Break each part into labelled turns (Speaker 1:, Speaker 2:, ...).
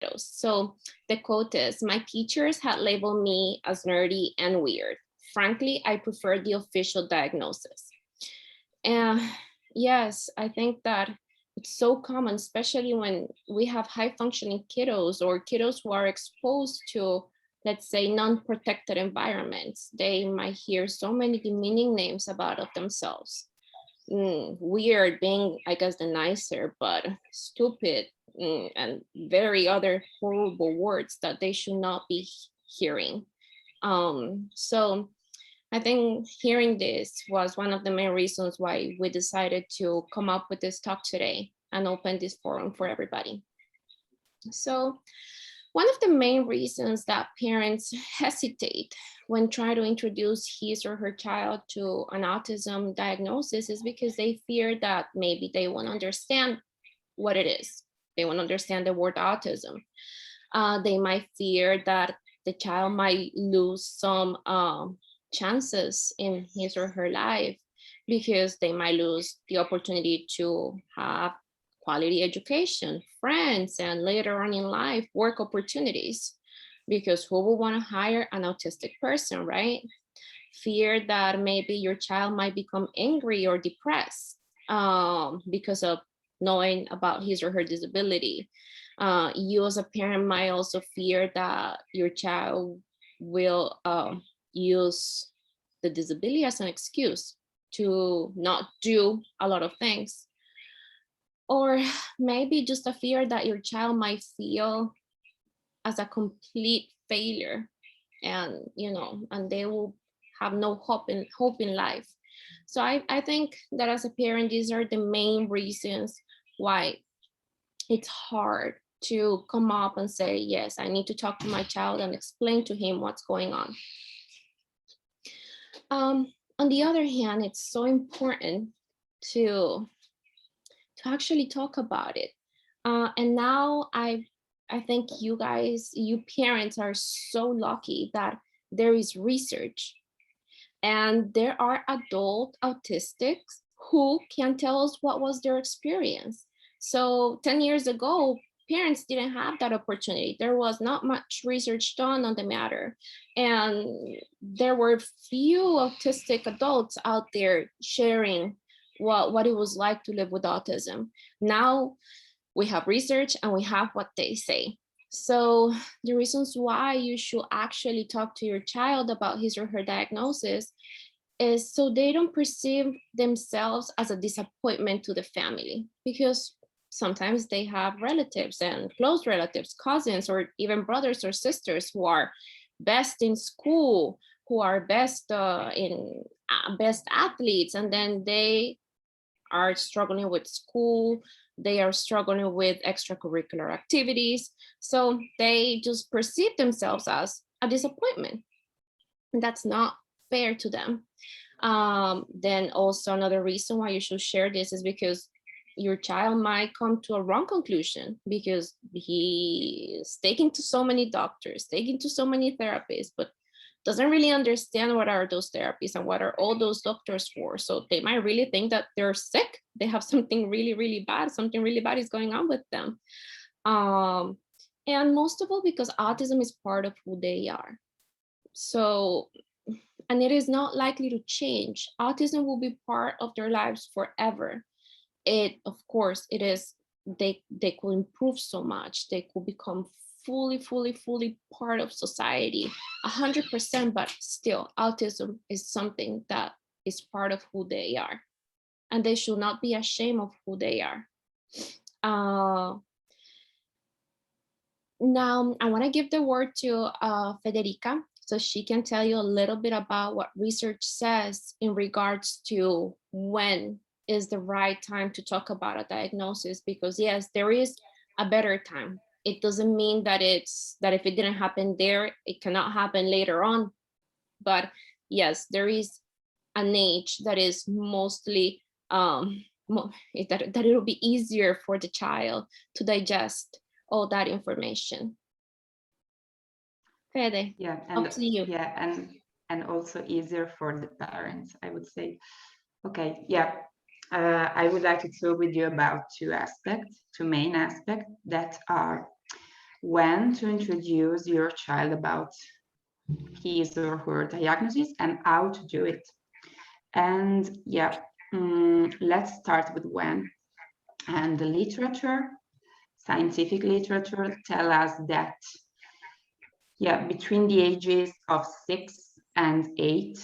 Speaker 1: kiddos. So the quote is, "My teachers had labeled me as nerdy and weird. Frankly, I prefer the official diagnosis." And yes, I think that it's so common, especially when we have high functioning kiddos or kiddos who are exposed to, let's say, non-protected environments. They might hear so many demeaning names about of themselves. Weird being, I guess, the nicer, but stupid, and very other horrible words that they should not be hearing. So I think hearing this was one of the main reasons why we decided to come up with this talk today and open this forum for everybody. So one of the main reasons that parents hesitate when trying to introduce his or her child to an autism diagnosis is because they fear that maybe they won't understand what it is. They won't understand the word autism. They might fear that the child might lose some chances in his or her life because they might lose the opportunity to have quality education, friends, and later on in life, work opportunities. Because who will want to hire an autistic person, right? Fear that maybe your child might become angry or depressed because of knowing about his or her disability. You as a parent might also fear that your child will use the disability as an excuse to not do a lot of things. Or maybe just a fear that your child might feel as a complete failure, and and they will have no hope in life. So I think that as a parent, these are the main reasons why it's hard to come up and say, yes, I need to talk to my child and explain to him what's going on. On the other hand, it's so important to actually talk about it. And now I think you guys, you parents, are so lucky that there is research and there are adult autistics who can tell us what was their experience. So 10 years ago, parents didn't have that opportunity. There was not much research done on the matter. And there were few autistic adults out there sharing what it was like to live with autism. Now we have research and we have what they say. So the reasons why you should actually talk to your child about his or her diagnosis is so they don't perceive themselves as a disappointment to the family, because sometimes they have relatives and close relatives, cousins, or even brothers or sisters who are best in school, who are best best athletes, and then they are struggling with school, they are struggling with extracurricular activities. So they just perceive themselves as a disappointment. And that's not fair to them. Then also another reason why you should share this is because your child might come to a wrong conclusion because he is taken to so many doctors, taken to so many therapists, but doesn't really understand what are those therapies and what are all those doctors for. So they might really think that they're sick. They have something really, really bad. Something really bad is going on with them. And most of all, because autism is part of who they are. So, and it is not likely to change. Autism will be part of their lives forever. Of course, it is, they could improve so much. They could become fully part of society, 100%, but still autism is something that is part of who they are, and they should not be ashamed of who they are. Now I want to give the word to Federica, so she can tell you a little bit about what research says in regards to when is the right time to talk about a diagnosis, because yes, there is a better time. It doesn't mean that that if it didn't happen there, it cannot happen later on. But yes, there is an age that is mostly that it'll be easier for the child to digest all that information. Fede,
Speaker 2: Yeah,
Speaker 1: up to you.
Speaker 2: yeah, and also easier for the parents, I would say. Okay, yeah. I would like to talk with you about two main aspects that are when to introduce your child about his or her diagnosis and how to do it. And yeah, let's start with when. And the literature, scientific literature, tell us that between the ages of 6 and 8,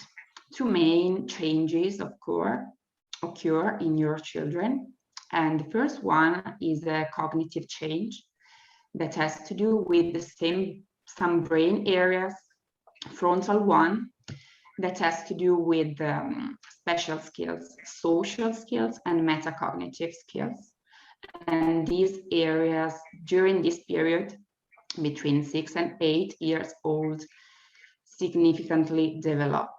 Speaker 2: two main changes occur in your children. And the first one is a cognitive change that has to do with some brain areas, frontal one, that has to do with special skills, social skills, and metacognitive skills. And these areas during this period between 6 and 8 years old significantly develop.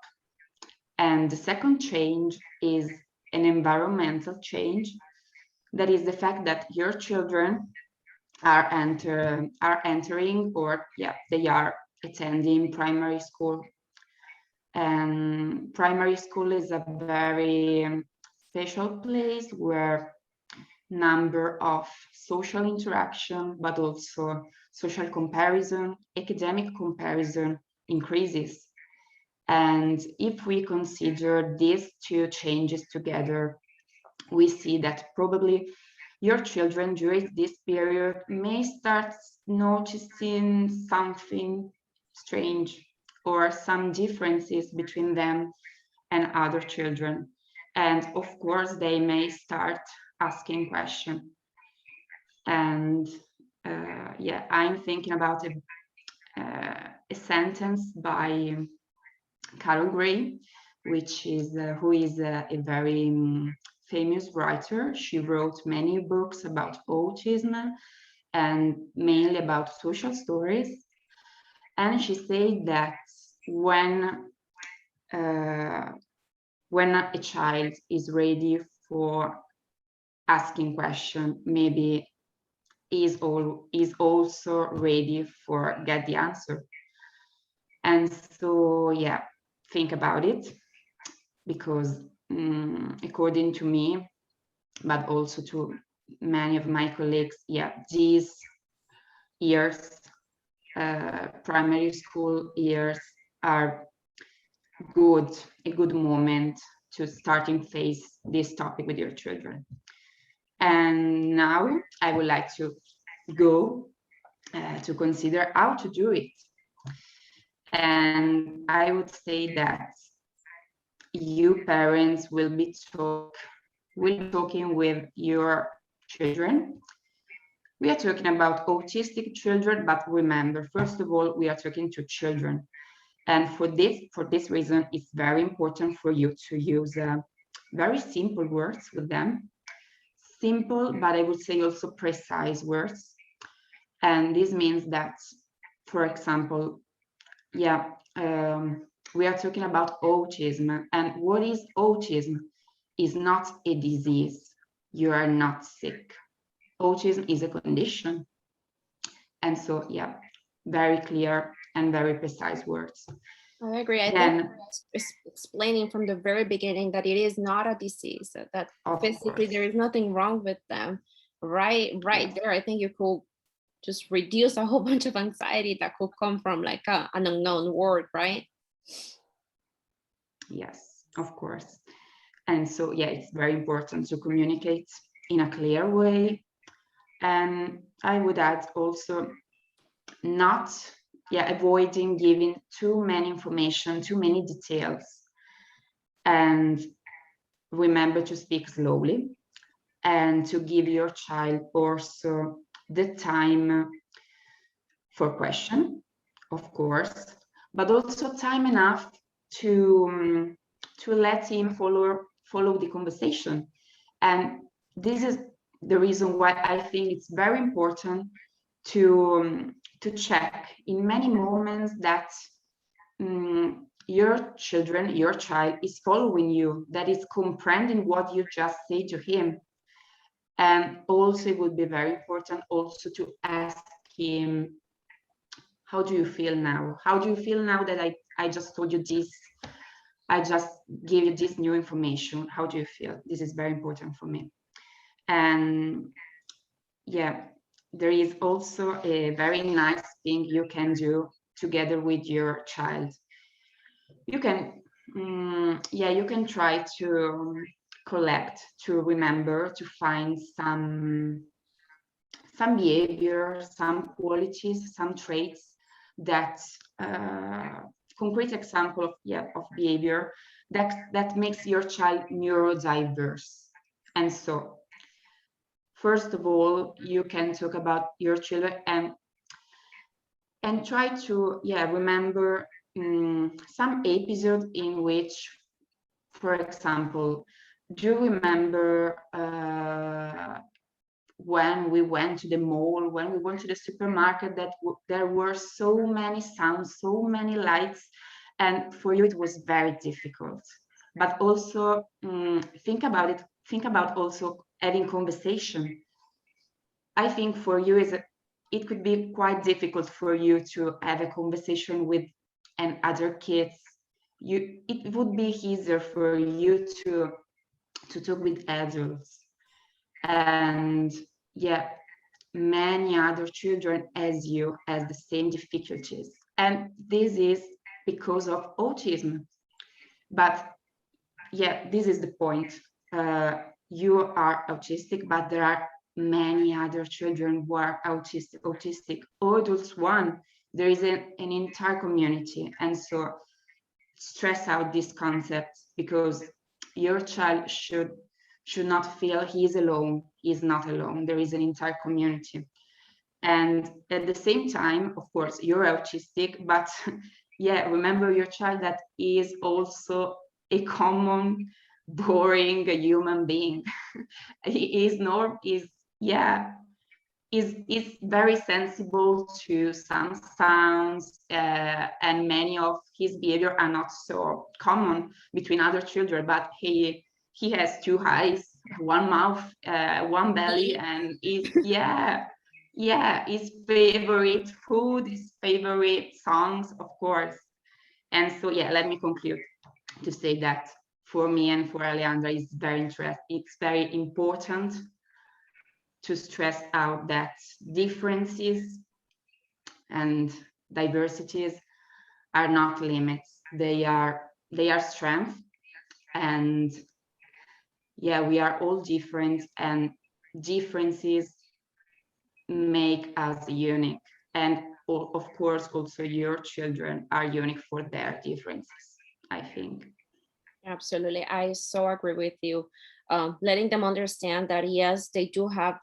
Speaker 2: And the second change is an environmental change. That is the fact that your children are entering, or they are attending primary school. And primary school is a very special place where number of social interaction, but also social comparison, academic comparison increases. And if we consider these two changes together, we see that probably your children during this period may start noticing something strange or some differences between them and other children. And of course, they may start asking questions. And I'm thinking about a sentence by Carol Gray, who is a very famous writer. She wrote many books about autism and mainly about social stories. And she said that when a child is ready for asking questions, maybe is also ready for get the answer. And so think about it, because according to me, but also to many of my colleagues, these years, primary school years, are a good moment to starting face this topic with your children. And now I would like to go to consider how to do it. And I would say that you parents will be talking with your children. We are talking about autistic children, but remember, first of all, we are talking to children. And for this reason, it's very important for you to use very simple words with them. Simple, but I would say also precise words. And this means that, for example, we are talking about autism. And what is autism? Is not a disease. You are not sick. Autism is a condition. And so, very clear and very precise words.
Speaker 1: I agree. I think it's explaining from the very beginning that it is not a disease, that physically there is nothing wrong with them. Right there, I think you could just reduce a whole bunch of anxiety that could come from like an unknown word, right?
Speaker 2: Yes, of course. And so, it's very important to communicate in a clear way. And I would add also not avoiding giving too many information, too many details. And remember to speak slowly and to give your child also the time for question, of course, but also time enough to let him follow the conversation. And this is the reason why I think it's very important to check in many moments that your child is following you, that is comprehending what you just say to him. And also it would be very important also to ask him, how do you feel now? How do you feel now that I just told you this? I just gave you this new information. How do you feel? This is very important for me. And there is also a very nice thing you can do together with your child. You can, yeah, you can try to collect, to remember, to find some behavior, some qualities, some traits that concrete example of, yeah, of behavior that makes your child neurodiverse. And so, first of all, you can talk about your children and try to, yeah, remember some episode in which, for example, do you remember when we went to the mall, when we went to the supermarket, that there were so many sounds, so many lights, and for you it was very difficult. But also think about it. Think about also having conversation. I think for you it could be quite difficult for you to have a conversation with and other kids. It would be easier for you to talk with adults. And yeah, many other children as you has the same difficulties. And this is because of autism. But yeah, this is the point. You are autistic, but there are many other children who are autistic. Adults one, there is an entire community. And so stress out this concept, because your child should not feel he is alone. He is not alone. There is an entire community. And at the same time, of course, you're autistic, but yeah, remember your child that is also a common, boring human being. He is yeah, is very sensible to some sounds, and many of his behavior are not so common between other children, but he has two eyes, one mouth, one belly, and is, yeah, his favorite food, his favorite songs, of course. And so, yeah, let me conclude to say that for me and for Alejandra, it's very important to stress out that differences and diversities are not limits. They are strength. And yeah, we are all different, and differences make us unique. And of course, also your children are unique for their differences, I think.
Speaker 1: Absolutely. I so agree with you. Letting them understand that, yes, they do have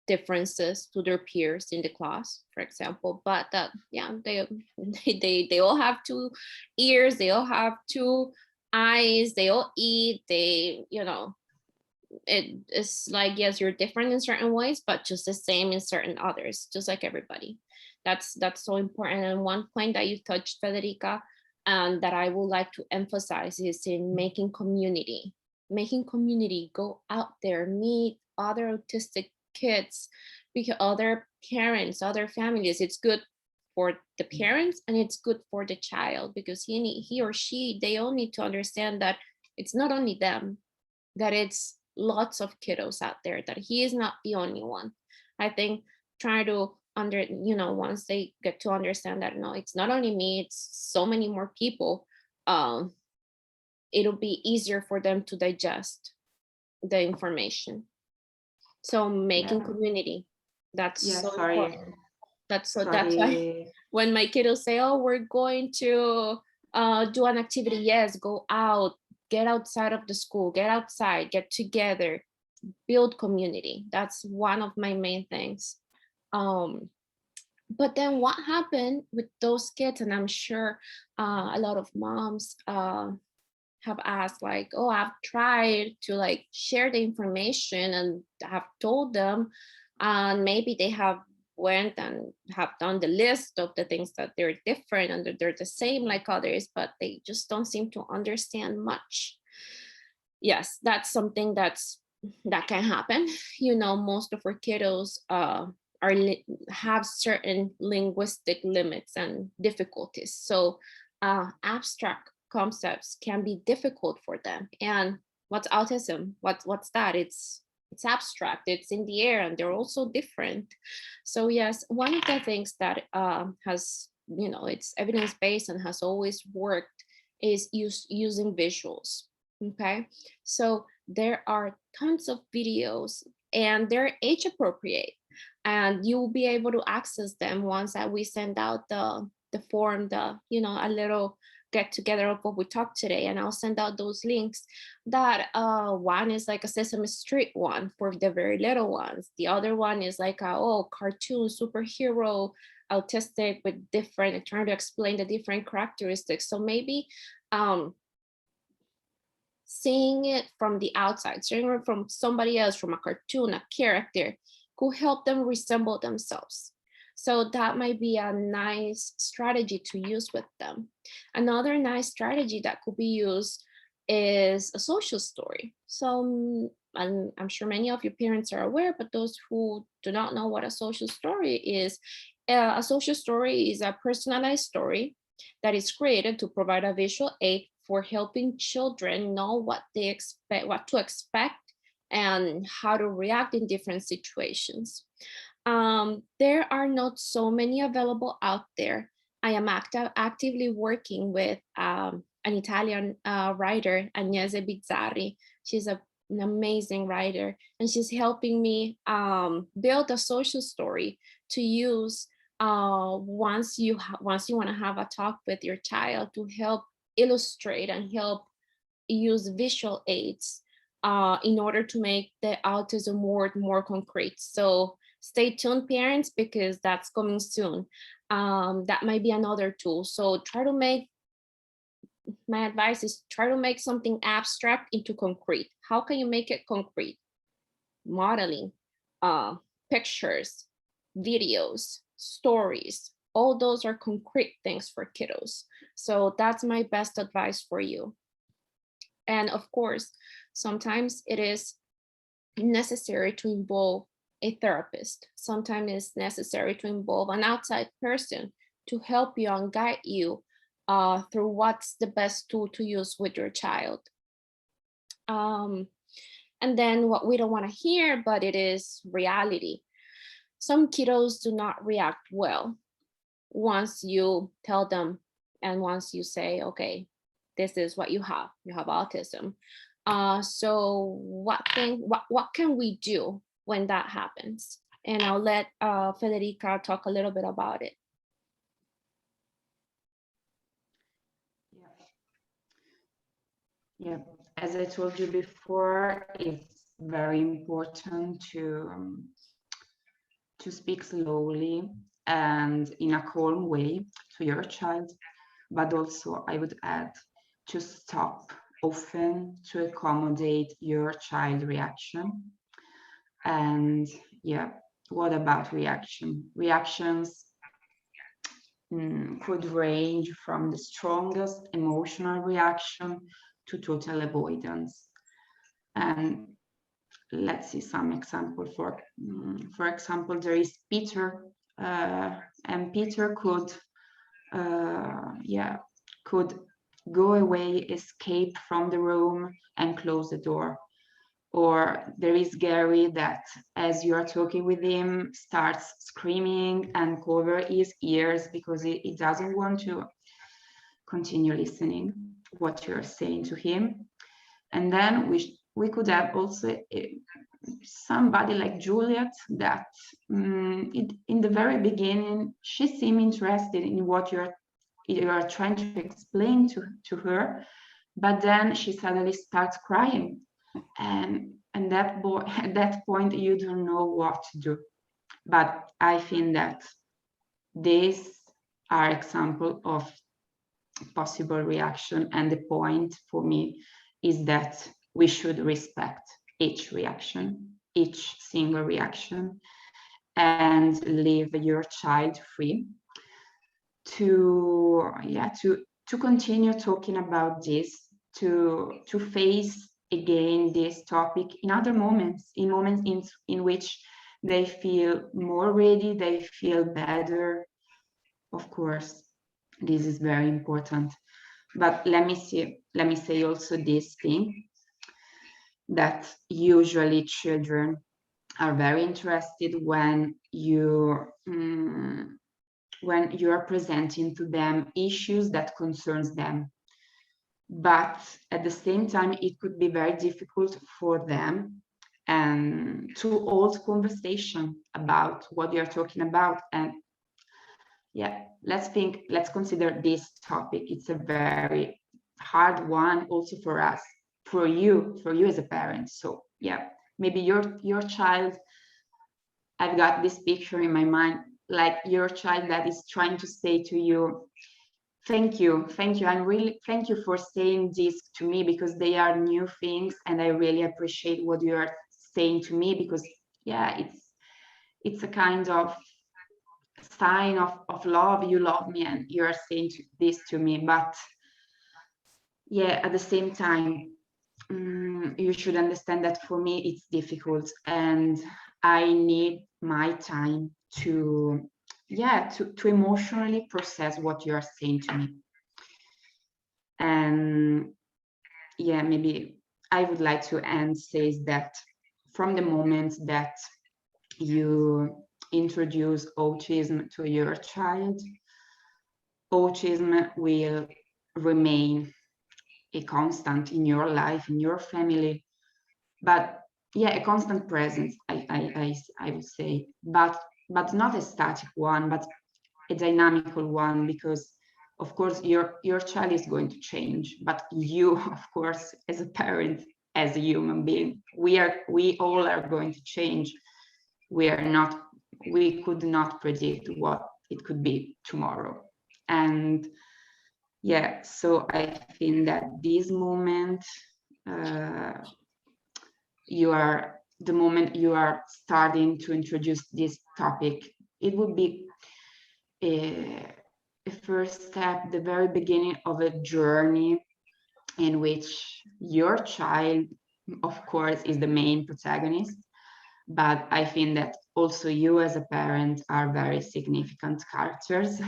Speaker 1: differences to their peers in the class, for example, but that, yeah, they all have two ears, they all have two eyes, they all eat, it's like, yes, you're different in certain ways, but just the same in certain others, just like everybody. That's so important. And one point that you touched, Federica, and that I would like to emphasize is in making community. Go out there, meet other autistic kids, because other parents, other families. It's good for the parents and it's good for the child, because he or she, they all need to understand that it's not only them, that it's lots of kiddos out there, that he is not the only one. I think try to once they get to understand that, no, it's not only me, it's so many more people, it'll be easier for them to digest the information. So making community, that's
Speaker 2: Yeah,
Speaker 1: so
Speaker 2: sorry.
Speaker 1: important. That's why
Speaker 2: Sorry.
Speaker 1: when my kiddos say, oh, we're going to do an activity, yes, go out, get outside of the school, get outside, get together, build community. That's one of my main things. But then what happened with those kids, and I'm sure a lot of moms have asked, like, oh, I've tried to like share the information and have told them, and maybe they have went and have done the list of the things that they're different and that they're the same like others, but they just don't seem to understand much. Yes, that's something that can happen. Most of our kiddos have certain linguistic limits and difficulties, so abstract concepts can be difficult for them. And what's autism? What's that? It's it's abstract, it's in the air, and they're also different. So yes, one of the things that has, it's evidence-based and has always worked is using visuals. Okay, so there are tons of videos, and they're age appropriate, and you will be able to access them once that we send out the form, a little get together of what we talked today, and I'll send out those links. That one is like a Sesame Street one for the very little ones. The other one is like a cartoon superhero autistic with different, trying to explain the different characteristics. So maybe seeing it from the outside, seeing it from somebody else, from a cartoon, a character, could help them resemble themselves. So that might be a nice strategy to use with them. Another nice strategy that could be used is a social story. So I'm sure many of your parents are aware, but those who do not know what a social story is, a social story is a personalized story that is created to provide a visual aid for helping children know what to expect, and how to react in different situations. There are not so many available out there. I am actively working with an Italian writer, Agnese Bizzarri. She's an amazing writer, and she's helping me build a social story to use once you want to have a talk with your child, to help illustrate and help use visual aids in order to make the autism word more concrete. So stay tuned, parents, because that's coming soon. That might be another tool. So my advice is try to make something abstract into concrete. How can you make it concrete? Modeling, pictures, videos, stories, all those are concrete things for kiddos. So that's my best advice for you. And of course, sometimes it is necessary to involve a therapist. Sometimes it's necessary to involve an outside person to help you and guide you through what's the best tool to use with your child. And then what we don't want to hear, but it is reality. Some kiddos do not react well once you tell them, and once you say, okay, this is what you have autism. So what can we do when that happens? And I'll let Federica talk a little bit about it.
Speaker 2: Yeah, as I told you before, it's very important to speak slowly and in a calm way to your child, but also I would add to stop often to accommodate your child reaction. And yeah, what about reaction? Reactions could range from the strongest emotional reaction to total avoidance. And let's see some example. For example, there is Peter, and Peter could go away, escape from the room, and close the door. Or there is Gary that, as you are talking with him, starts screaming and cover his ears because he doesn't want to continue listening what you're saying to him. And then we could have also somebody like Juliet that in the very beginning, she seemed interested in what you are trying to explain to her, but then she suddenly starts crying. And at that point, you don't know what to do. But I think that these are examples of possible reaction, and the point for me is that we should respect each reaction, each single reaction, and leave your child free to continue talking about this, to face again this topic in other moments, in which they feel more ready, they feel better. Of course, this is very important. But let me say also this thing. that usually children are very interested when you are presenting to them issues that concerns them. But at the same time, it could be very difficult for them and to hold conversation about what you're talking about. And yeah, let's consider this topic. It's a very hard one also for us, for you as a parent. So yeah, maybe your child, I've got this picture in my mind, like your child that is trying to say to you, thank you, I'm really, thank you for saying this to me, because they are new things and I really appreciate what you are saying to me, because yeah, it's a kind of sign of love. You love me and you are saying this to me. But yeah, at the same time, you should understand that for me it's difficult and I need my time to, yeah, to emotionally process what you are saying to me. And yeah, maybe I would like to end says that from the moment that you introduce autism to your child, autism will remain a constant in your life, in your family, but yeah, a constant presence, I would say, but not a static one, but a dynamical one, because of course your child is going to change, but you, of course, as a parent, as a human being, we all are going to change. We could not predict what it could be tomorrow. And yeah, so I think that this moment, the moment you are starting to introduce this topic, it would be a first step, the very beginning of a journey in which your child, of course, is the main protagonist. But I think that also you as a parent are very significant characters.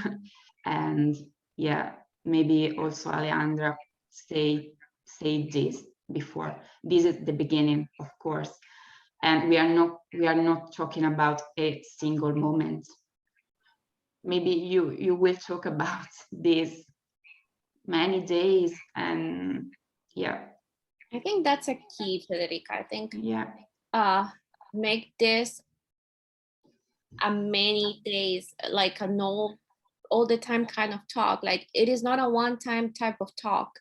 Speaker 2: And yeah, maybe also Alejandra say this before. This is the beginning, of course. And we are not talking about a single moment. Maybe you will talk about this many days. And yeah,
Speaker 1: I think that's a key, Federica. I think
Speaker 2: yeah,
Speaker 1: make this a many days, like a no all the time kind of talk. Like it is not a one-time type of talk.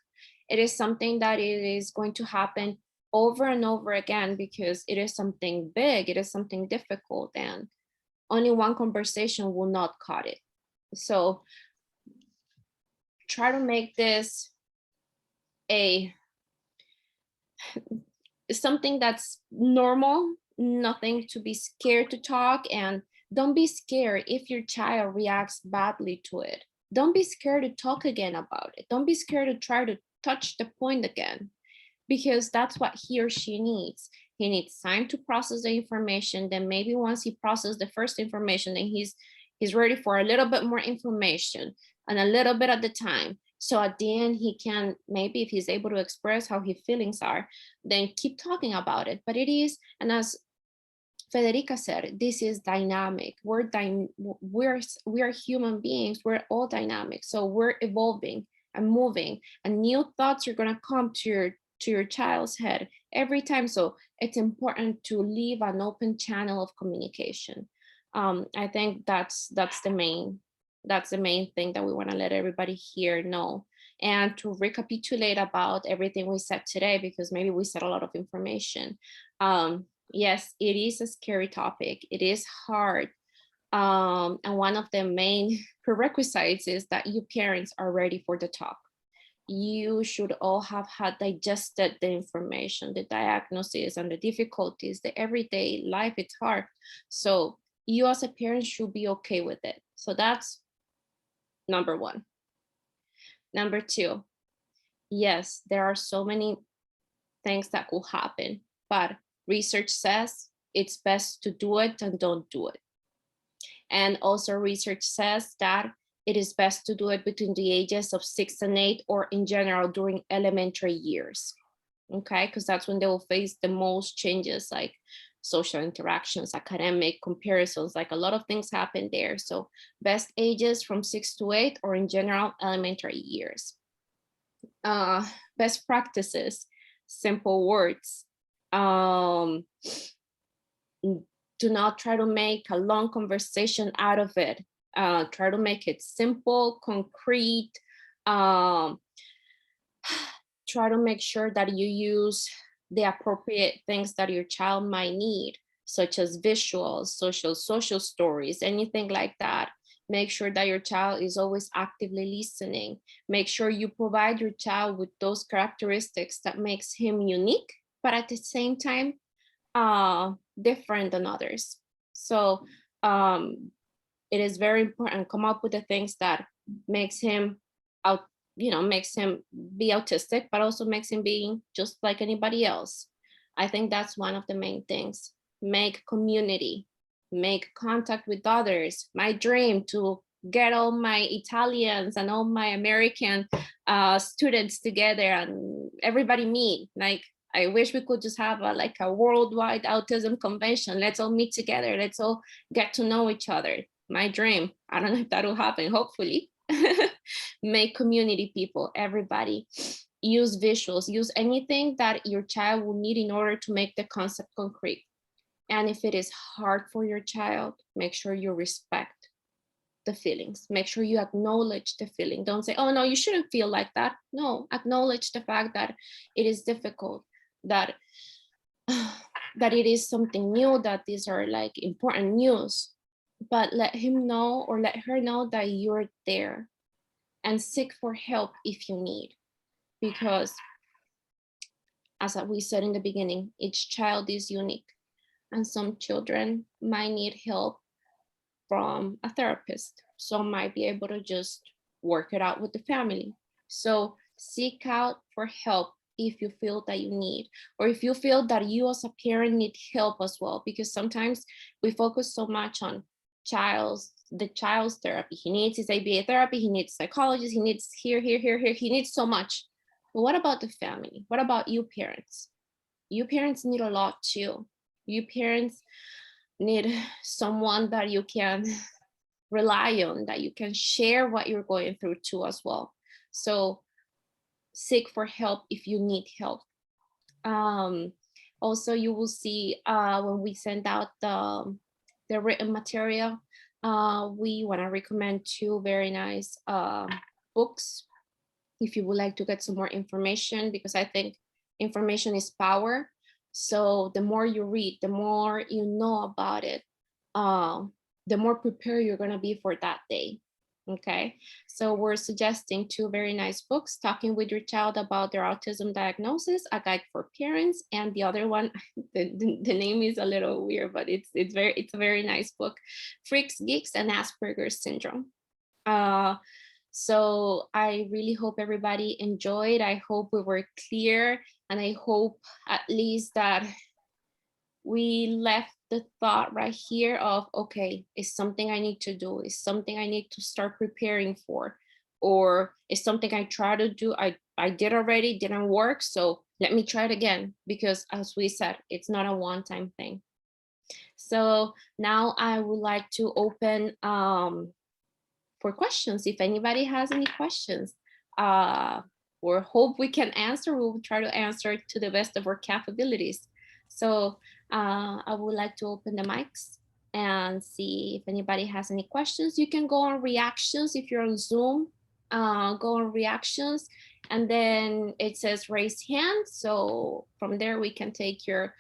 Speaker 1: It is something that it is going to happen over and over again, because it is something big, it is something difficult, and only one conversation will not cut it. So try to make this a something that's normal, nothing to be scared to talk. And don't be scared if your child reacts badly to it. Don't be scared to talk again about it. Don't be scared to try to touch the point again, because that's what he or she needs. He needs time to process the information. Then maybe once he processes the first information, then he's ready for a little bit more information, and a little bit at the time. So at the end, he can, maybe if he's able to express how his feelings are, then keep talking about it. But it is, and as Federica said, this is dynamic. We are human beings. We're all dynamic. So we're evolving and moving, and new thoughts are gonna come to your child's head every time. So it's important to leave an open channel of communication. I think that's the main thing that we want to let everybody here know. And to recapitulate about everything we said today, because maybe we said a lot of information. Yes, it is a scary topic. It is hard. And one of the main prerequisites is that you parents are ready for the talk. You should all have had digested the information, the diagnosis, and the difficulties, the everyday life. It's hard. So you as a parent should be okay with it. So that's number one. Number two, yes, there are so many things that could happen, but research says it's best to do it and don't do it. And also research says that it is best to do it between the ages of 6 and 8, or in general during elementary years. okay? Because that's when they will face the most changes, like social interactions, academic comparisons, like a lot of things happen there. So best ages from 6 to 8, or in general, elementary years. Best practices, simple words. Um, do not try to make a long conversation out of it. Try to make it simple, concrete. Um, try to make sure that you use the appropriate things that your child might need, such as visuals, social stories, anything like that. Make sure that your child is always actively listening. Make sure you provide your child with those characteristics that makes him unique, but at the same time, different than others. So it is very important, come up with the things that makes him out, makes him be autistic, but also makes him being just like anybody else. I think that's one of the main things. Make community, make contact with others. My dream to get all my Italians and all my American students together and everybody meet. Like, I wish we could just have like a worldwide autism convention. Let's all meet together. Let's all get to know each other. My dream. I don't know if that will happen, hopefully. Make community people, everybody. Use visuals, use anything that your child will need in order to make the concept concrete. And if it is hard for your child, make sure you respect the feelings. Make sure you acknowledge the feeling. Don't say, oh no, you shouldn't feel like that. No, acknowledge the fact that it is difficult, that that it is something new, that these are like important news. But let him know or let her know that you're there, and seek for help if you need. Because as we said in the beginning, each child is unique, and some children might need help from a therapist. Some might be able to just work it out with the family. So seek out for help if you feel that you need, or if you feel that you as a parent need help as well, because sometimes we focus so much on the child's therapy. He needs his ABA therapy, he needs psychologist, he needs here, he needs so much. But what about the family? What about you parents? You parents need a lot too. You parents need someone that you can rely on, that you can share what you're going through to as well. So seek for help if you need help. Also, you will see when we send out the written material, we want to recommend 2 very nice books if you would like to get some more information, because I think information is power. So the more you read, the more you know about it, the more prepared you're going to be for that day. Okay, so we're suggesting 2 very nice books: Talking with Your Child About Their Autism Diagnosis, A Guide for Parents, and the other one, the name is a little weird, but it's a very nice book, Freaks, Geeks, and Asperger's Syndrome. So I really hope everybody enjoyed. I hope we were clear, and I hope at least that we left the thought right here of, okay, it's something I need to do, it's something I need to start preparing for, or it's something I try to do, I did already, didn't work, so let me try it again, because as we said, it's not a one-time thing. So now I would like to open for questions. If anybody has any questions, or hope we can answer, we'll try to answer to the best of our capabilities. So I would like to open the mics and see if anybody has any questions. You can go on reactions if you're on Zoom. Go on reactions, and then it says raise hand. So from there we can take your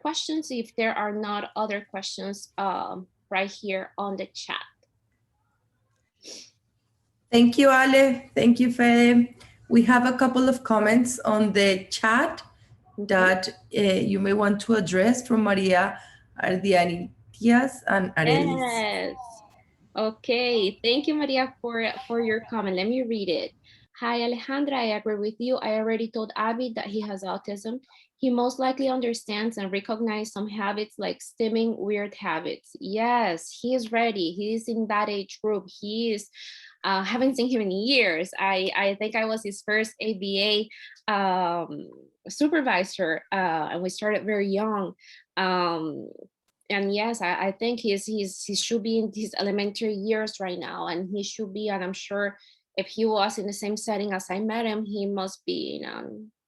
Speaker 1: questions if there are not other questions right here on the chat.
Speaker 3: Thank you, Ale. Thank you, Fede. We have a couple of comments on the chat that you may want to address from Maria Ardianitias and Arelis.
Speaker 1: Yes. Okay. Thank you, Maria, for your comment. Let me read it. Hi, Alejandra. I agree with you. I already told Abby that he has autism. He most likely understands and recognizes some habits like stimming weird habits. Yes, he is ready. He is in that age group. He is, haven't seen him in years. I think I was his first ABA supervise her, and we started very young. And yes, I think he should be in his elementary years right now, and he should be, and I'm sure if he was in the same setting as I met him, he must be in a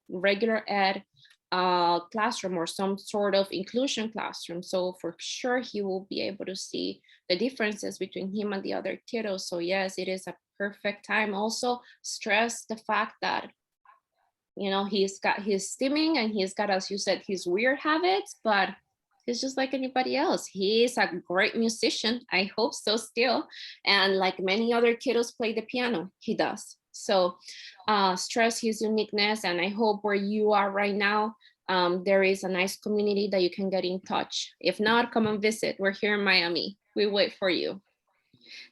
Speaker 1: regular ed classroom or some sort of inclusion classroom. So for sure he will be able to see the differences between him and the other kiddos. So yes, it is a perfect time. Also stress the fact that, you know, he's got his stimming and he's got, as you said, his weird habits, but he's just like anybody else. He is a great musician. I hope so still. And like many other kiddos play the piano, he does. So stress his uniqueness. And I hope where you are right now, there is a nice community that you can get in touch. If not, come and visit. We're here in Miami. We wait for you.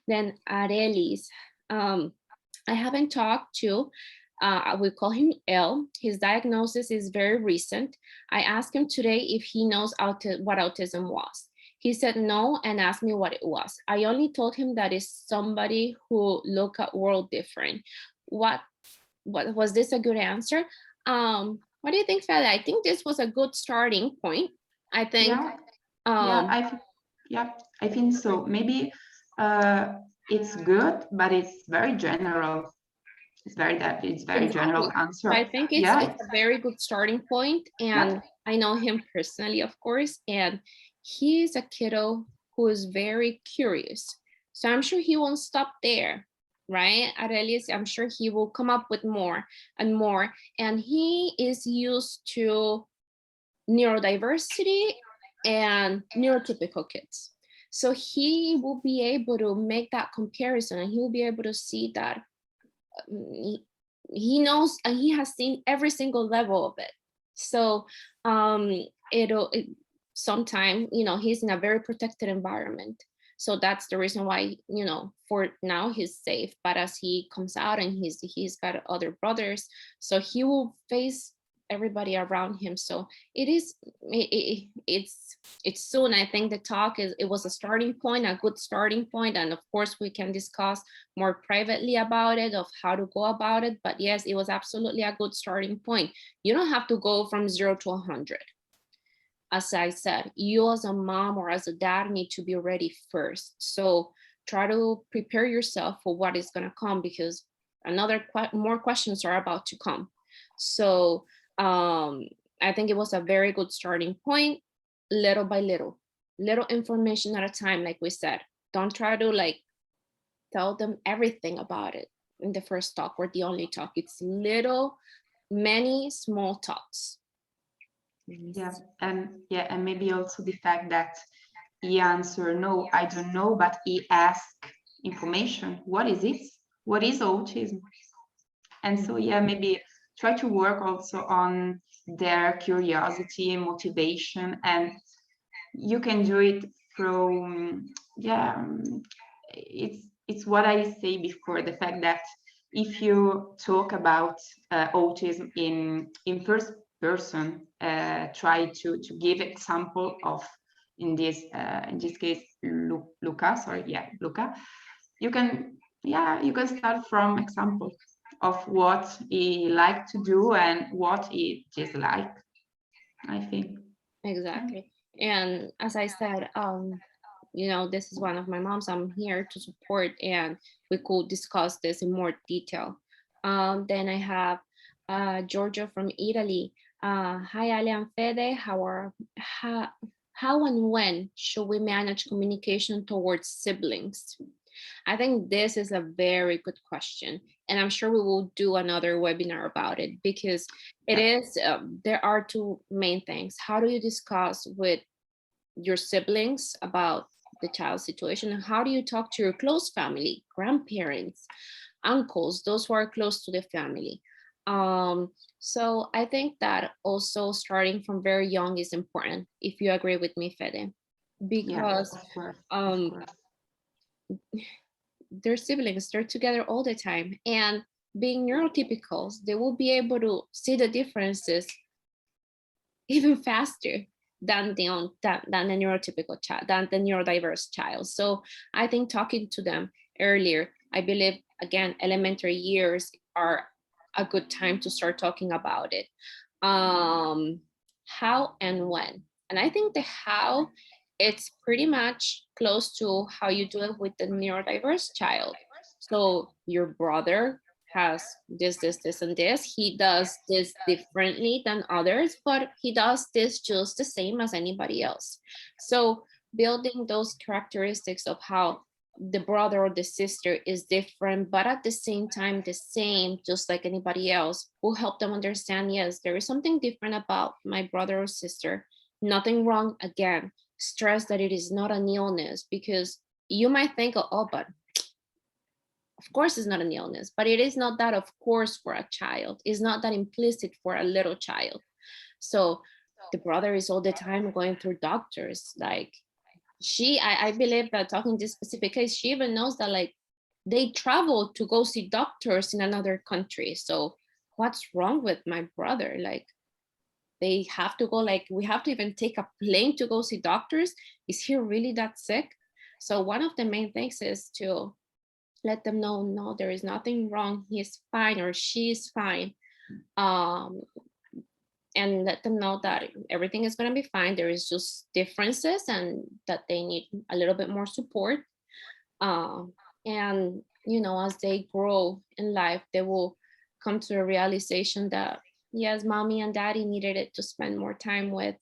Speaker 1: Then Arelis, I haven't talked to, we call him L. His diagnosis is very recent. I asked him today if he knows what autism was. He said no and asked me what it was. I only told him that it's somebody who look at world different. What was this a good answer? What do you think, Fede? I think this was a good starting point. I think.
Speaker 2: I think so. Maybe it's good, but it's very general. It's very
Speaker 1: Exactly.
Speaker 2: general answer.
Speaker 1: I think it's a very good starting point, and I know him personally, of course, and he's a kiddo who is very curious. So I'm sure he won't stop there, right? Aurelius, I'm sure he will come up with more and more, and he is used to neurodiversity and neurotypical kids. So he will be able to make that comparison, and he will be able to see that he knows and he has seen every single level of it. So sometime, you know, he's in a very protected environment. So that's the reason why, you know, for now he's safe. But as he comes out and he's got other brothers, so he will face everybody around him. So it's soon. I think the talk it was a starting point, a good starting point, and of course we can discuss more privately about it, of how to go about it. But yes, it was absolutely a good starting point. You don't have to go from 0 to 100. As I said, you as a mom or as a dad need to be ready first. So try to prepare yourself for what is going to come, because more questions are about to come. So I think it was a very good starting point, little by little information at a time. Like we said, don't try to like tell them everything about it in the first talk or the only talk. It's many small talks.
Speaker 2: And maybe also the fact that he answered, no, I don't know, but he asked information. What is it? What is autism? And so, maybe try to work also on their curiosity and motivation. And you can do it through, it's what I say before, the fact that if you talk about autism in first person, try to give example of, in this case, Luca, you can start from example of what he liked to do and what he disliked, I think.
Speaker 1: Exactly. And as I said, you know, this is one of my moms. I'm here to support, and we could discuss this in more detail. Then I have Giorgio from Italy. Hi, Ali and Fede. How and when should we manage communication towards siblings? I think this is a very good question, and I'm sure we will do another webinar about it, because it is, there are two main things. How do you discuss with your siblings about the child's situation, and how do you talk to your close family, grandparents, uncles, those who are close to the family? So I think that also starting from very young is important, if you agree with me, Fede, because
Speaker 2: of course.
Speaker 1: They're siblings, they're together all the time, and being neurotypicals, they will be able to see the differences even faster than the neurotypical child, than the neurodiverse child. So I think talking to them earlier, I believe, again, elementary years are a good time to start talking about it. How and when. And I think the how, it's pretty much close to how you do it with the neurodiverse child. So your brother has this, and this. He does this differently than others, but he does this just the same as anybody else. So building those characteristics of how the brother or the sister is different, but at the same time the same, just like anybody else, will help them understand, yes, there is something different about my brother or sister. Nothing wrong. Again, stress that it is not an illness, because you might think, oh, but of course it's not an illness, but it is not that of course for a child. It's not that implicit for a little child. So the brother is all the time going through doctors. Like I believe that, talking this specific case, she even knows that like they travel to go see doctors in another country. So what's wrong with my brother? Like they have to go, like we have to even take a plane to go see doctors. Is he really that sick? So one of the main things is to let them know, no, there is nothing wrong. He's fine or she's fine. And let them know that everything is going to be fine. There is just differences and that they need a little bit more support. And, you know, as they grow in life, they will come to a realization that, yes, mommy and daddy needed it to spend more time with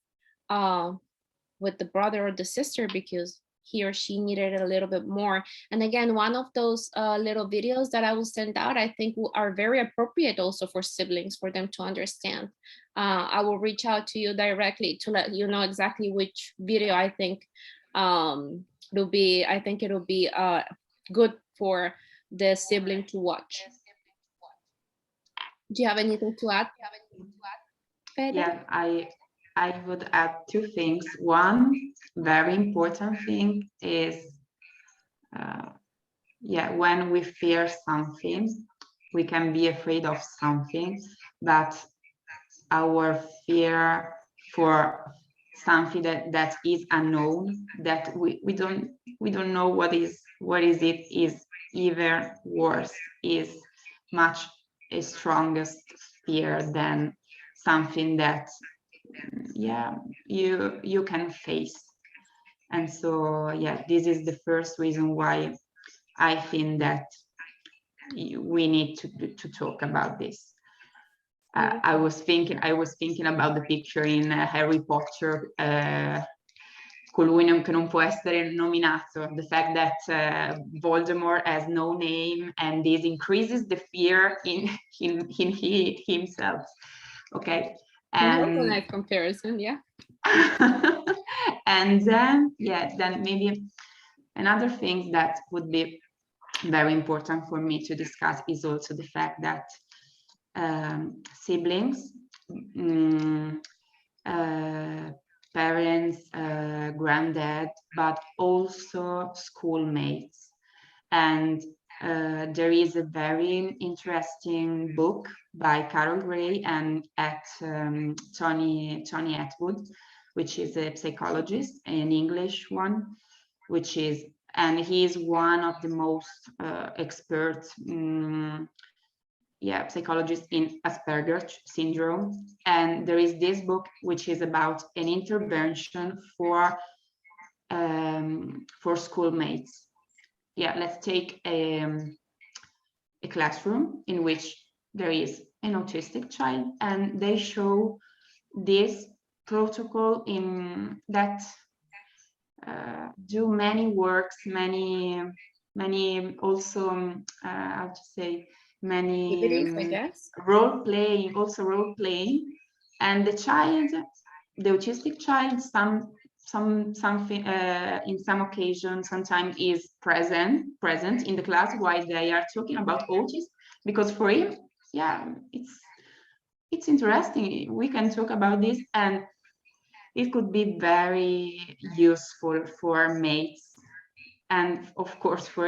Speaker 1: the brother or the sister because he or she needed it a little bit more. And again, one of those little videos that I will send out, I think are very appropriate also for siblings, for them to understand. I will reach out to you directly to let you know exactly which video I think it'll be. I think it'll be good for the sibling to watch. Do you have anything to add, Fede?
Speaker 2: Yeah, I would add two things. One very important thing is, yeah, when we fear something, we can be afraid of something, but our fear for something that is unknown, that we don't know what is it, is even worse, is much a strongest fear than something that, yeah, you can face. And so, yeah, this is the first reason why I think that we need to talk about this. I was thinking about the picture in Harry Potter, colui che non può essere nominato, the fact that Voldemort has no name, and this increases the fear in he himself. Okay,
Speaker 1: and that's a nice comparison, yeah.
Speaker 2: And then, yeah, then maybe another thing that would be very important for me to discuss is also the fact that siblings, parents, granddad, but also schoolmates. And there is a very interesting book by Carol Gray and Tony Atwood, which is a psychologist, an English one, and he is one of the most expert psychologists in Asperger's syndrome. And there is this book which is about an intervention for schoolmates. Yeah, let's take a classroom in which there is an autistic child, and they show this protocol in that do many works, many also how to say, many
Speaker 1: I guess.
Speaker 2: role playing, and the child, the autistic child, something in some occasions sometimes is present in the class while they are talking about autism, because for him, yeah, it's interesting, we can talk about this, and it could be very useful for mates, and of course for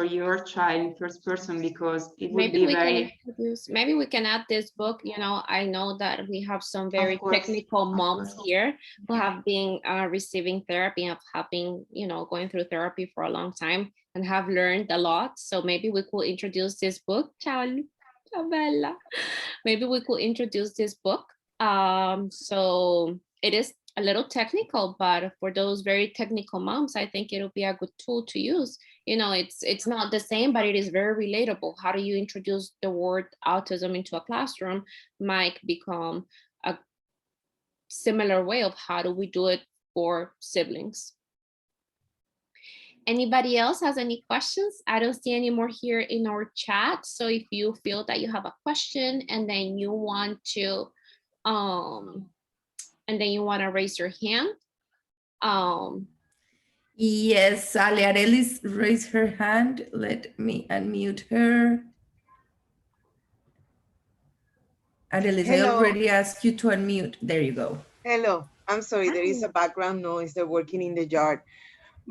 Speaker 2: your child, first person, because it would
Speaker 1: Maybe
Speaker 2: be
Speaker 1: we can
Speaker 2: very
Speaker 1: introduce, maybe we can add this book. You know, I know that we have some very technical moms here who have been receiving therapy, have been, you know, going through therapy for a long time and have learned a lot. So maybe we could introduce this book. Ciao, ciao Bella. Maybe we could introduce this book So it is a little technical, but for those very technical moms, I think it'll be a good tool to use. You know, it's not the same, but it is very relatable. How do you introduce the word autism into a classroom might become a similar way of how do we do it for siblings. Anybody else has any questions? I don't see any more here in our chat. So if you feel that you have a question and then you want to raise your hand.
Speaker 3: Yes, Ale Arelis raised her hand. Let me unmute her. Arelis, I
Speaker 4: Hello.
Speaker 3: already asked you to unmute. There you go.
Speaker 4: Hello. I'm sorry, there is
Speaker 1: Hi.
Speaker 4: a background noise. They're working in the yard.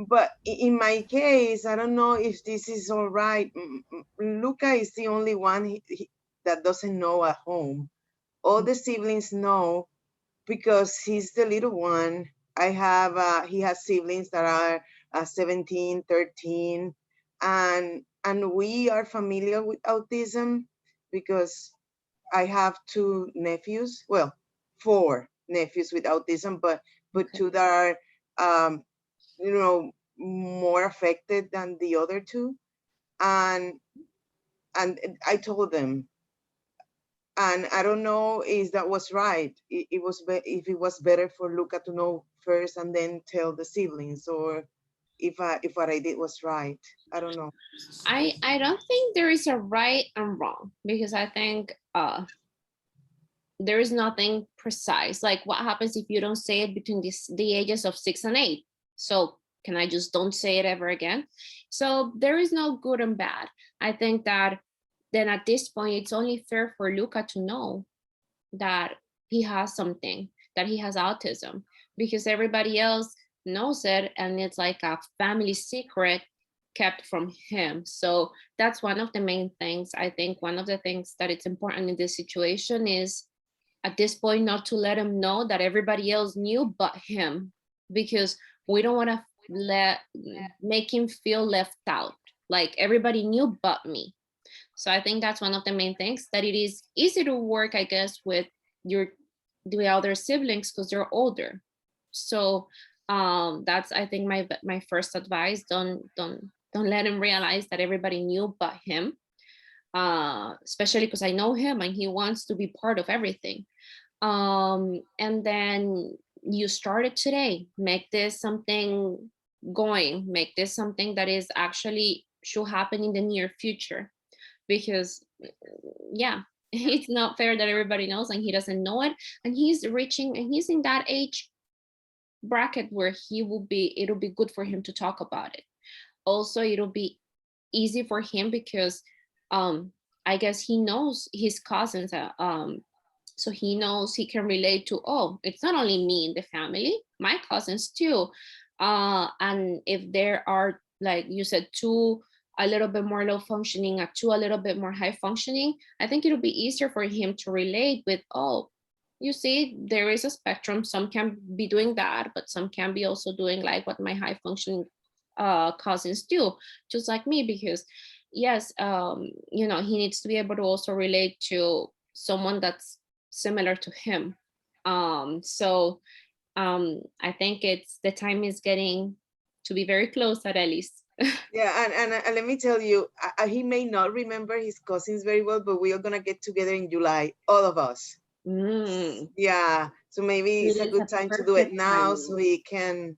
Speaker 4: But in my case, I don't know if this is all right. Luca is the only one that doesn't know at home. All the siblings know because he's the little one. I have, he has siblings that are 17, 13, and we are familiar with autism because I have two nephews, well, four nephews with autism, but
Speaker 1: Okay.
Speaker 4: two that are, you know, more affected than the other two. And I told them, and I don't know if that was right. It was if it was better for Luca to know first and then tell the siblings, or if what I did was right. I don't know.
Speaker 1: I don't think there is a right and wrong, because I think there is nothing precise. Like, what happens if you don't say it between the ages of 6 and 8? So can I just don't say it ever again? So there is no good and bad. I think that then at this point, it's only fair for Luca to know that he has something, that he has autism, because everybody else knows it and it's like a family secret kept from him. So that's one of the main things. I think one of the things that it's important in this situation is at this point not to let him know that everybody else knew but him, because we don't want to make him feel left out, like everybody knew but me. So I think that's one of the main things, that it is easy to work, I guess, with the other siblings because they're older. So that's, I think, my first advice. Don't let him realize that everybody knew but him. Especially because I know him and he wants to be part of everything. And then you start it today. Make this something going. Make this something that is actually should happen in the near future, because yeah, it's not fair that everybody knows and he doesn't know it, and he's reaching and he's in that age bracket where it'll be good for him to talk about it. Also, it'll be easy for him because I guess he knows his cousins, so he knows he can relate to, oh, it's not only me in the family, my cousins too. And if there are, like you said, two a little bit more low functioning and two a little bit more high functioning, I think it'll be easier for him to relate with, oh, you see, there is a spectrum. Some can be doing that, but some can be also doing like what my high functioning cousins do, just like me. Because yes, you know, he needs to be able to also relate to someone that's similar to him. I think it's the time is getting to be very close at least.
Speaker 4: Yeah, and let me tell you, he may not remember his cousins very well, but we are gonna get together in July, all of us.
Speaker 1: Mm,
Speaker 4: Yeah, so maybe
Speaker 1: it
Speaker 4: it's a
Speaker 1: is
Speaker 4: good
Speaker 1: a
Speaker 4: time to do it
Speaker 1: perfect
Speaker 4: now so
Speaker 1: timing.
Speaker 4: he can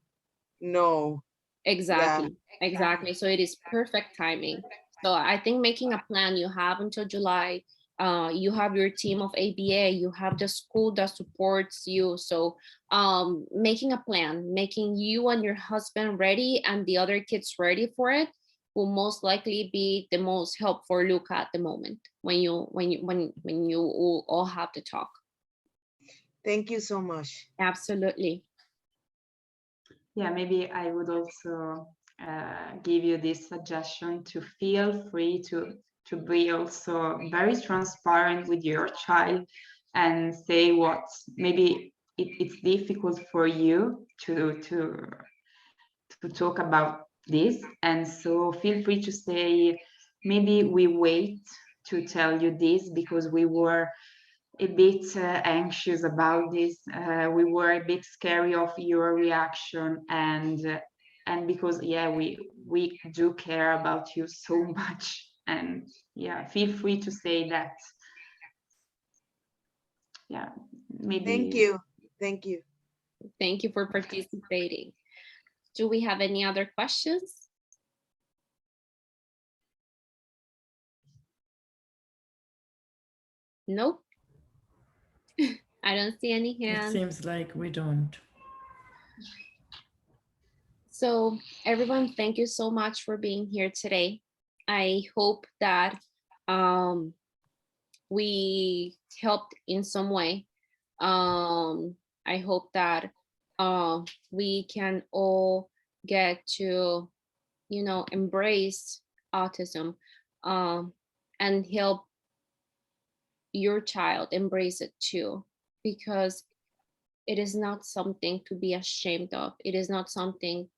Speaker 4: know. Yeah.
Speaker 1: Exactly. So it is perfect timing. So I think making a plan, you have until July. You have your team of ABA, you have the school that supports you. So making a plan, making you and your husband ready and the other kids ready for it will most likely be the most help for Luca at the moment when you all have to talk.
Speaker 4: Thank you so much.
Speaker 1: Absolutely.
Speaker 2: Yeah, maybe I would also give you this suggestion to feel free to be also very transparent with your child and say what maybe it's difficult for you to talk about this. And so feel free to say, maybe we wait to tell you this because we were a bit anxious about this. We were a bit scary of your reaction, and because yeah, we do care about you so much, and yeah, feel free to say that. Yeah, maybe.
Speaker 4: Thank you. Thank you.
Speaker 1: Thank you for participating. Do we have any other questions? Nope. I don't see any
Speaker 3: It
Speaker 1: hands.
Speaker 3: seems like we don't.
Speaker 1: So everyone, thank you so much for being here today. I hope that we helped in some way. I hope that we can all get to, you know, embrace autism and help your child embrace it too, because it is not something to be ashamed of. It is not something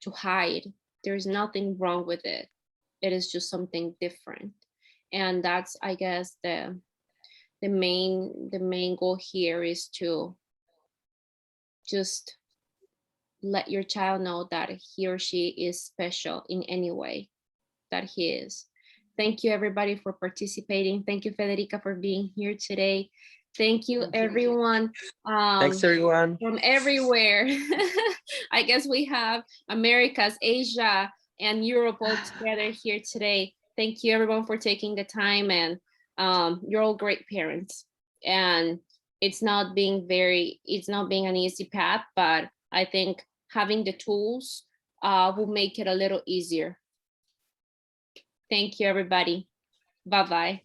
Speaker 1: to hide. There's nothing wrong with it. It is just something different. And that's, I guess, the main goal here is to just let your child know that he or she is special in any way that he is. Thank you everybody for participating. Thank you, Federica, for being here today. Thank you, everyone.
Speaker 5: Thanks, everyone.
Speaker 1: From everywhere. I guess we have Americas, Asia, and Europe all together here today. Thank you everyone for taking the time, and you're all great parents. And it's not being an easy path, but I think having the tools will make it a little easier. Thank you, everybody. Bye-bye.